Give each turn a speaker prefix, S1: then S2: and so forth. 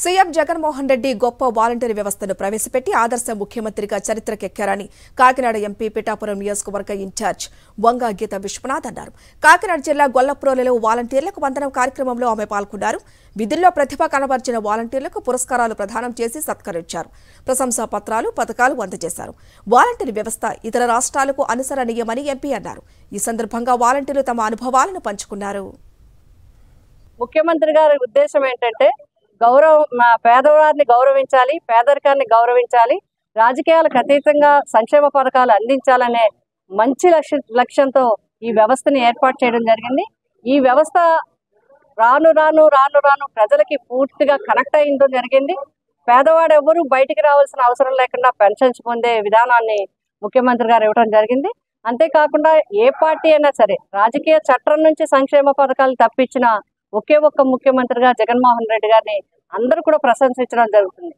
S1: CM Jaganmohan Reddy గొప్ప volunteer వ్యవస్థను ప్రవేశపెట్టి ఆదర్శ ముఖ్యమంత్రిగా చరిత్రకెక్కారని కాకినాడ ఎంపీ పిఠాపురం నియోజకవర్గ ఇన్ఛార్జ్ వంగా గీత విశ్వనాథ్ అన్నారు. కాకినాడ జిల్లా గొల్లప్రోలులో వాలంటీర్లకు వందనం కార్యక్రమంలో ఆమె పాల్గొన్నారు. విధుల్లో ప్రతిభ కనబర్చిన వాలంటీర్లకు పురస్కారాలు ప్రదానం చేసి సత్కరించారు. ప్రశంసా పత్రాలు, పథకాలు అందజేశారు. వాలంటీర్ వ్యవస్థ ఇతర రాష్ట్రాలకు అనుసరణీయమని ఎంపీ అన్నారు. ఈ సందర్భంగా వాలంటీర్లు తమ అనుభవాలను పంచుకున్నారు.
S2: ముఖ్యమంత్రి గారి ఉద్దేశం ఏంటంటే పేదవారిని గౌరవించాలి, పేదరికాన్ని గౌరవించాలి, రాజకీయాలకు అతీతంగా సంక్షేమ పథకాలు అందించాలనే మంచి లక్ష్యంతో ఈ వ్యవస్థని ఏర్పాటు చేయడం జరిగింది. ఈ వ్యవస్థ రాను రాను ప్రజలకి పూర్తిగా కనెక్ట్ అయ్యడం జరిగింది. పేదవాడు ఎవరు బయటికి రావాల్సిన అవసరం లేకుండా పెన్షన్స్ పొందే విధానాన్ని ముఖ్యమంత్రి గారు ఇవ్వడం జరిగింది. అంతేకాకుండా ఏ పార్టీ అయినా సరే రాజకీయ చట్టం నుంచి సంక్షేమ పథకాలు తప్పించిన ఒకే ఒక్క ముఖ్యమంత్రిగా జగన్మోహన్ రెడ్డి గారిని అందరూ కూడా ప్రశంసించడం జరుగుతుంది.